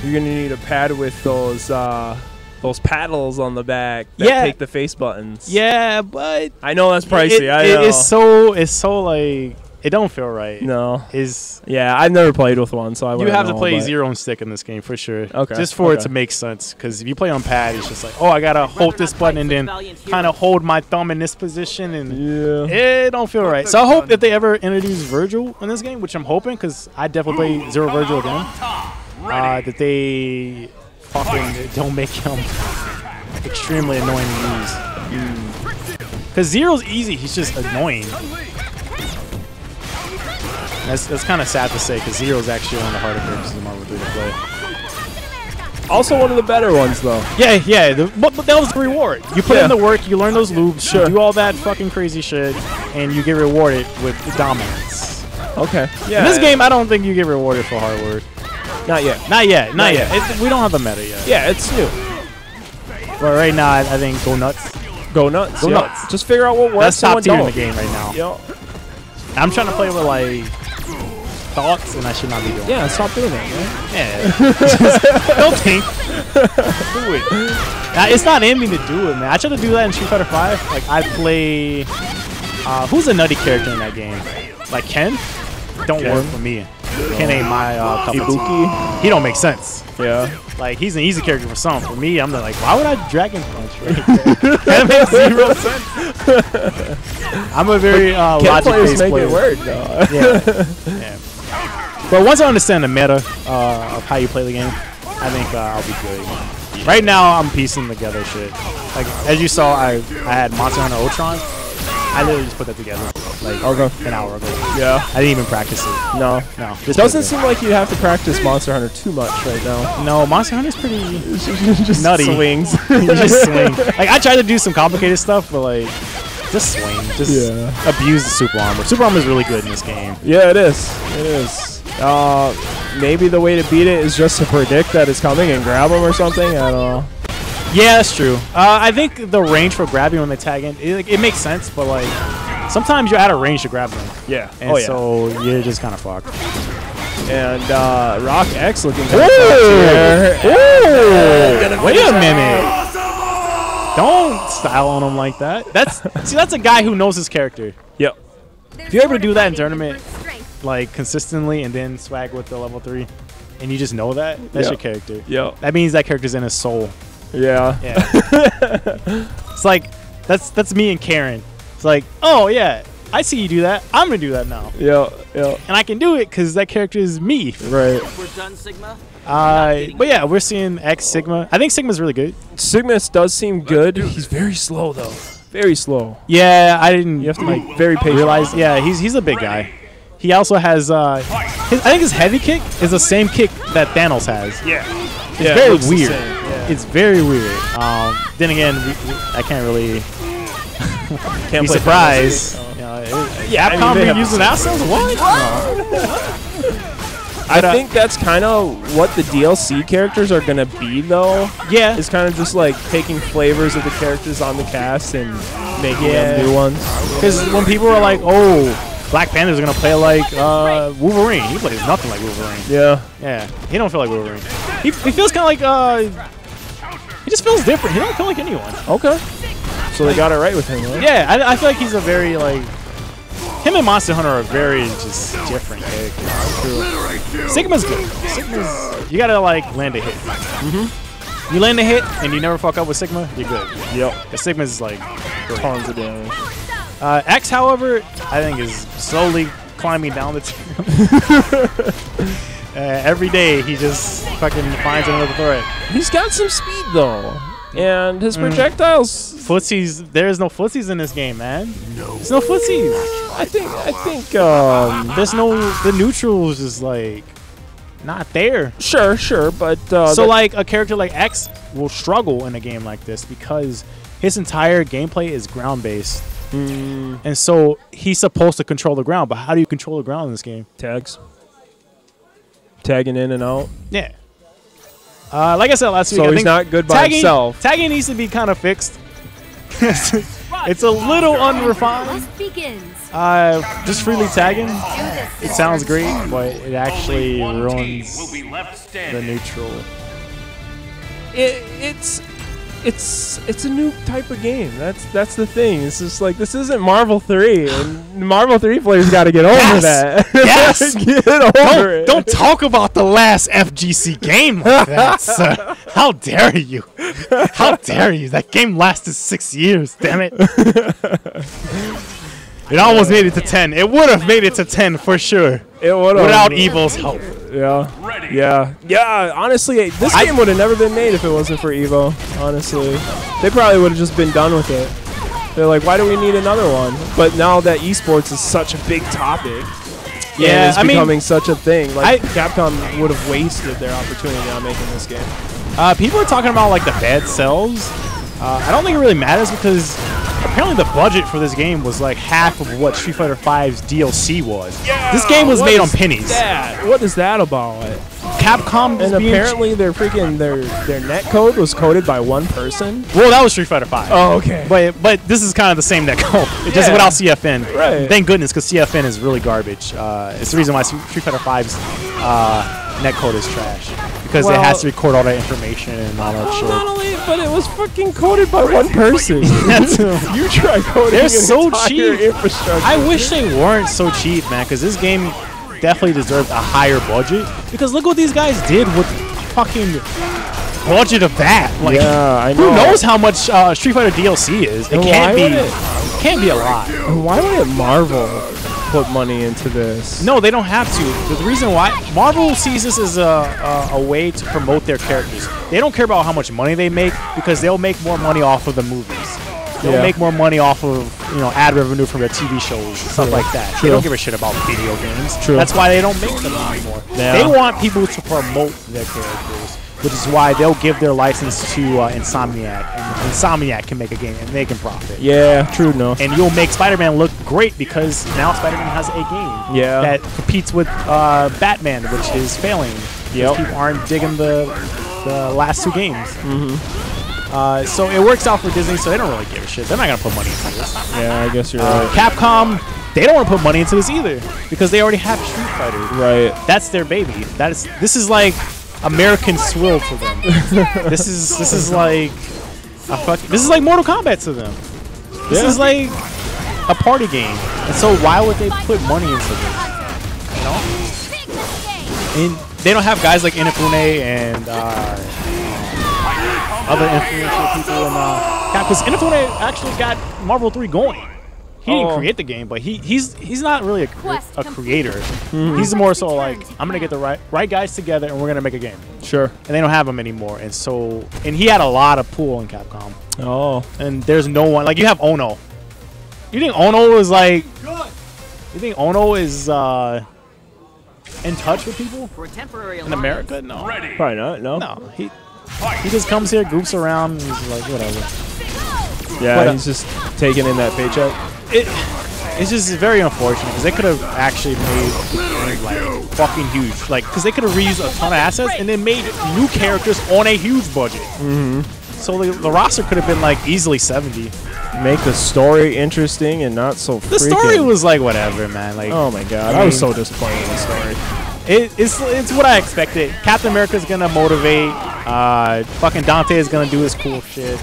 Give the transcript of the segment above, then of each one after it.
You're gonna need a pad with those paddles on the back that take the face buttons. Yeah, but I know that's pricey. I know. It's so like it don't feel right. No. Yeah, I've never played with one, so I wouldn't You have know, to play zero and stick in this game for sure. Okay. Just for it to make sense, because if you play on pad, it's just like, oh, I gotta hold this button and then kind of hold my thumb in this position, and it don't feel right. So I hope that they ever introduce Virgil in this game, which I'm hoping, because I definitely play Zero Virgil again. That they fucking don't make him extremely annoying to use. Because Zero's easy, he's just annoying. That's kind of sad to say, because Zero's actually one of the harder characters in Marvel 3 to play. Also one of the better ones, though. Yeah. But that was the reward. You put in the work, you learn those loops, you do all that fucking crazy shit, and you get rewarded with dominance. Okay. Yeah. In this game, I don't think you get rewarded for hard work. Not yet. Not yet. We don't have the meta yet. Yeah, it's new. But right now, I think go nuts. Go nuts. Go nuts. Just figure out what works. That's top tier in the game right now. Yep. I'm trying to play with like thoughts, and I should not be doing. Yeah, stop doing that, man. Yeah. Don't think. Do it. It's not in me to do it, man. I tried to do that in Street Fighter 5. Like I play. Who's a nutty character in that game? Like Ken? Don't work for me. Ken ain't my cup of tea. He don't make sense. Yeah. Like he's an easy character for some. For me, I'm like, why would I Dragon Punch? Right? That makes zero sense. I'm a very logic-based player. Make it work, though. Yeah. But once I understand the meta of how you play the game, I think I'll be good. Right now, I'm piecing together shit. Like as you saw, I had Monster Hunter Ultron. I literally just put that together like an hour ago. Yeah. I didn't even practice it. No. It doesn't seem like you have to practice Monster Hunter too much right now. No, Monster Hunter's pretty just nutty. Swings. You just swing. Like I tried to do some complicated stuff, but like just swing. Just abuse the super armor. Super armor is really good in this game. Yeah, it is. It is. Maybe the way to beat it is just to predict that it's coming and grab them or something. I don't know. Yeah, that's true. I think the range for grabbing when they tag in, it makes sense, but like sometimes you're out of range to grab them. Yeah. And so you're just kind of fucked. And Rockx looking good. Wait a minute. Don't style on him like that. That's a guy who knows his character. Yep. If you're able to do that in tournament, like consistently, and then swag with the level 3, and you just know that's your character. Yep. That means that character's in his soul. Yeah. It's like that's me and Karen. It's like, oh yeah, I see you do that. I'm gonna do that now. Yeah. And I can do it because that character is me. Right. We're done, Sigma. But yeah, we're seeing X Sigma. I think Sigma's really good. Sigma does seem good. He's very slow though. Very slow. Yeah, I didn't. You have to be very patient. Realize. Yeah, he's a big guy. He also has. I think his heavy kick is the same kick that Thanos has. Yeah. It's very weird. It's very weird. Then again, I can't really be surprised. Capcom being using assets? What? I think that's kind of what the DLC characters are going to be, though. Yeah. It's kind of just like taking flavors of the characters on the cast and making them new ones. Because when people are like, oh, Black Panther's going to play like Wolverine. He plays nothing like Wolverine. Yeah. He don't feel like Wolverine. He feels kind of like, he just feels different. He don't feel like anyone. Okay. So they got it right with him, right? Yeah, I feel like he's a very, like, him and Monster Hunter are very just different characters. Sigma's good. You got to, like, land a hit. You land a hit and you never fuck up with Sigma, you're good. Yep. The Sigma's, like, tons of damage. X, however, I think is slowly climbing down the tier. Every day he just fucking finds another threat. He's got some speed though, and his projectiles. Footsies. There's no footsies in this game, man. There's no footsies. I think. There's no. The neutrals is like not there. Sure, but so like a character like X will struggle in a game like this because his entire gameplay is ground based. And so he's supposed to control the ground, but how do you control the ground in this game? Tags. Tagging in and out. Yeah. Like I said last week, so I he's think not good by himself. Tagging needs to be kind of fixed. It's a little unrefined. Just freely tagging. It sounds great, but it actually ruins the neutral. It's a new type of game. That's the thing. It's just like, this isn't Marvel 3, and Marvel 3 players got to get over that. Yes. Get over it. Don't talk about the last FGC game like that, sir. How dare you? How dare you? That game lasted 6 years. Damn it. It almost made it to 10. It would have made it to 10 for sure. It would have. Without Evo's help. Yeah. Honestly, this game would have never been made if it wasn't for Evo. Honestly, they probably would have just been done with it. They're like, why do we need another one? But now that esports is such a big topic, yeah, it's becoming such a thing. Like, Capcom would have wasted their opportunity on making this game. People are talking about like the bad sells. I don't think it really matters because apparently the budget for this game was like half of what Street Fighter V's DLC was. Yeah, this game was made on pennies. What is that about? Capcom and apparently their net code was coded by one person. Well, that was Street Fighter V. Oh, okay. But this is kind of the same net code. It's just without CFN. Right. Thank goodness, because CFN is really garbage. It's the reason why Street Fighter V's net code is trash. Because it has to record all that information and all that shit. Not only, but it was fucking coded by one person. You try coding. They're so cheap. Infrastructure. I wish they weren't so cheap, man, because this game definitely deserved a higher budget. Because look what these guys did with fucking budget of that. Like, yeah, I know. Who knows how much Street Fighter DLC is? It can't be a lot. Why would Marvel put money into this? No, they don't have to. The reason why Marvel sees this as a way to promote their characters. They don't care about how much money they make because they'll make more money off of the movies. They'll make more money off of ad revenue from their TV shows, stuff like that. They don't give a shit about video games. That's why they don't make them anymore. They want people to promote their characters, which is why they'll give their license to Insomniac, and Insomniac can make a game and they can profit. Yeah, true enough. And you'll make Spider-Man look great because now Spider-Man has a game that competes with Batman, which is failing. Yep. People aren't digging the last two games. So it works out for Disney, so they don't really give a shit. They're not going to put money into this. Yeah, I guess you're right. Capcom, they don't want to put money into this either because they already have Street Fighter. Right. That's their baby. This is like American Swill to them. This is like this is like Mortal Kombat to them. This is like a party game. And so why would they put money into this? You know? And they don't have guys like Inafune and other influential people in Capcom. Because Inafune actually got Marvel 3 going. He didn't create the game, but he's not really a creator. He's more so like, I'm gonna get the right guys together and we're gonna make a game. Sure. And they don't have him anymore, and he had a lot of pull in Capcom. Oh. And there's no one like you have Ono. You think Ono is like? You think Ono is in touch with people in America? No. Probably not. No. No. He just comes here, goofs around, and he's like whatever. Yeah, he's just taking in that paycheck. It's just very unfortunate because they could have actually made the game like fucking huge, like because they could have reused a ton of assets and then made new characters on a huge budget. So the roster could have been like easily 70. Make the story interesting and not so. The story was like whatever, man. Like, oh my god, I was so disappointed in the story. It's what I expected. Captain America's gonna motivate. Fucking Dante is gonna do his cool shit.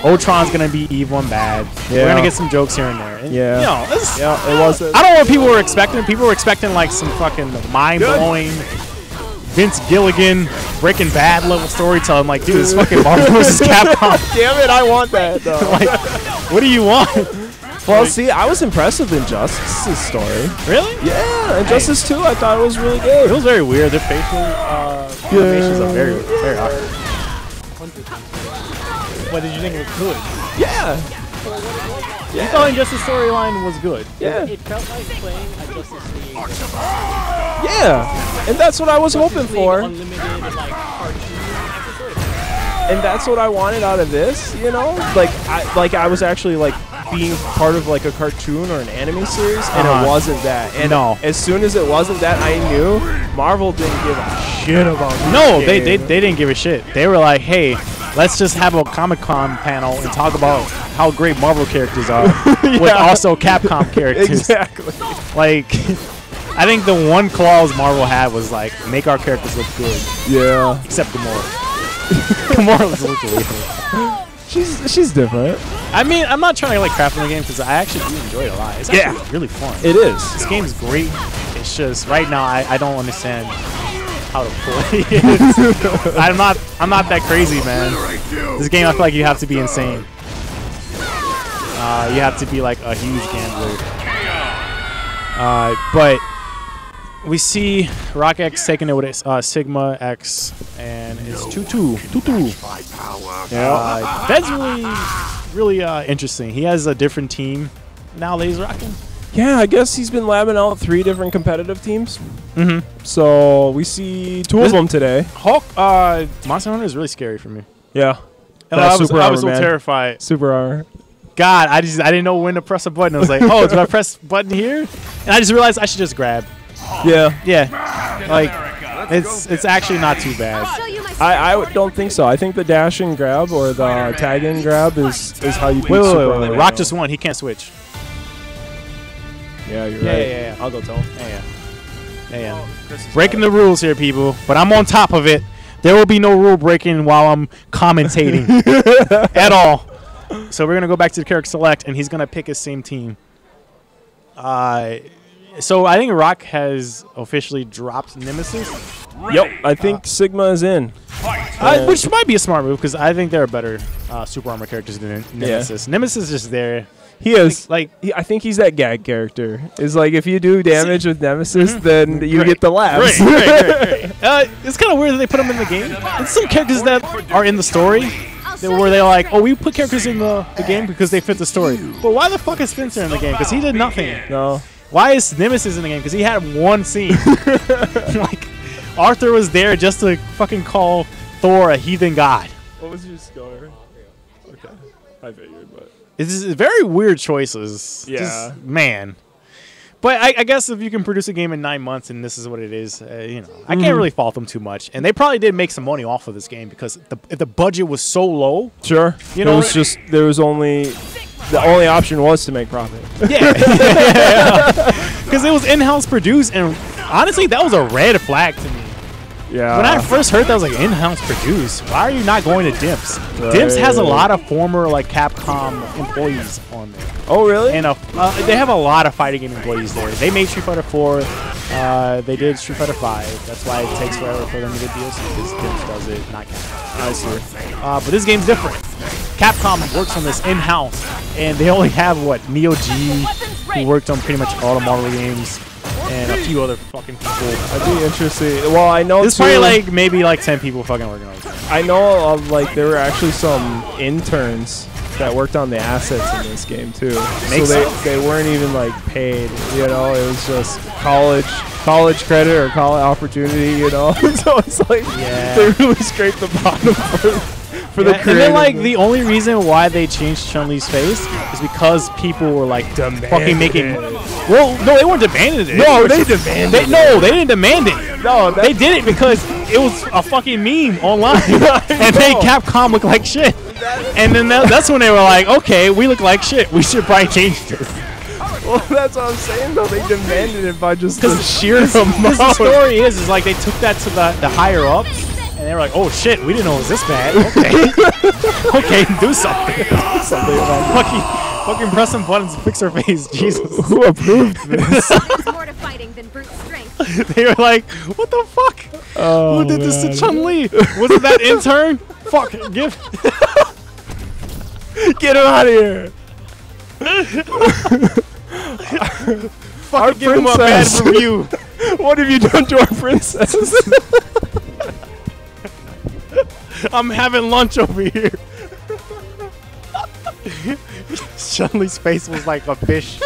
Ultron's gonna be evil and bad. Yeah. We're gonna get some jokes here and there. And, yeah. You know, it was. I don't know what people were expecting. People were expecting like some fucking mind-blowing Vince Gilligan Breaking Bad level storytelling. Like, dude, it's fucking Marvel vs. Capcom. Damn it, I want that though. Like, what do you want? Well, see, I was impressed with Injustice's story. Really? Yeah, Injustice 2, I thought it was really good. It was very weird. Their facial animations are very, very awkward. What did you think it was good? Yeah. You thought Injustice storyline was good? Yeah. It felt like playing a Justice League. Yeah, and that's what I was hoping for. Unlimited, like, cartoon episode. And that's what I wanted out of this, you know? Like I was actually like being part of like a cartoon or an anime series, and it wasn't that. And as soon as it wasn't that, I knew Marvel didn't give a shit about this game. They didn't give a shit. They were like, hey, let's just have a Comic-Con panel and talk about how great Marvel characters are with also Capcom characters. Exactly. Like, I think the one clause Marvel had was like, make our characters look good. Yeah. Except Gamora. Gamora's look weird. She's different. I mean, I'm not trying to like crap on the game because I actually do enjoy it a lot. It's actually really fun. It is. This game's great. It's just right now I don't understand how to play it. I'm not that crazy, man. This game I feel like you have to be insane. You have to be like a huge gambler. But we see Rockx taking it with Sigma X, and it's 2-2. 2-2. Yeah. That's really interesting. He has a different team now that he's rocking. Yeah, I guess he's been labbing out 3 different competitive teams. Mm-hmm. So we see 2 of them today. Hulk, Monster Hunter is really scary for me. Yeah. And I was so terrified. Super armor. God, I didn't know when to press a button. I was like, oh, do I press button here? And I just realized I should just grab. Yeah. Yeah. Like, it's actually not too bad. I don't think so. I think the dash and grab or the tag and grab is how you beat Wait. Rock just won. He can't switch. Yeah, you're right. Yeah. I'll go tell him. Yeah. Breaking the rules here, people. But I'm on top of it. There will be no rule breaking while I'm commentating at all. So we're going to go back to the character select, and he's going to pick his same team. So I think Rock has officially dropped Nemesis. Yep, I think Sigma is in. Which might be a smart move, because I think there are better super armor characters than Nemesis. Yeah. Nemesis is just there. He is. I think he's that gag character. Is like if you do damage with Nemesis, then you get the laughs. Right. It's kind of weird that they put him in the game. There's some characters that are in the story where they're like, oh, we put characters in the game because they fit the story. But why the fuck is Spencer in the game? Because he did nothing. No. Why is Nemesis in the game? Because he had one scene. Like, Arthur was there just to fucking call Thor a heathen god. What was your score? Okay. I figured, but... It's very weird choices. Yeah. Just, man. But I guess if you can produce a game in 9 months and this is what it is, I can't really fault them too much. And they probably did make some money off of this game because if the budget was so low. Sure. The only option was to make profit. Yeah. Because it was in-house produced, and honestly, that was a red flag to me. Yeah. When I first heard that, I was like, in-house produced? Why are you not going to Dimps? Right. Dimps has a lot of former Capcom employees on there. Oh, really? And they have a lot of fighting game employees there. They made Street Fighter 4. They did Street Fighter 5. That's why it takes forever for them to get DLC, because Dimps does it, not Capcom. I see. But this game's different. Capcom works on this in-house, and they only have, Neo G, who worked on pretty much all the Marvel games, and a few other fucking people. That'd be interesting. Well, I know there's probably maybe 10 people fucking working on it. I know there were actually some interns that worked on the assets in this game too. So they weren't even paid. It was just college credit or college opportunity. So it's they really scraped the bottom for the creative. And then the only reason why they changed Chun-Li's face is because people were fucking making. Well, no, they weren't demanding it. No, they demanded it. No, they didn't demand it. No, they did it because it was a fucking meme online and made Capcom look like shit. And then that's when they were like, okay, we look like shit. We should probably change this. Well, that's what I'm saying, though. They demanded it by just the sheer amount. The story is they took that to the higher ups. And they were like, oh shit, we didn't know it was this bad. Okay. Okay, do something. Fucking press some buttons and fix her face. Jesus. Who approved this? More to fighting than brute strength. They were like, what the fuck? Oh, who did this to Chun-Li? Was it that intern? Fuck, get him out of here. Fucking give him a bad review. What have you done to our princess? I'm having lunch over here. Chun-Li's face was like a fish.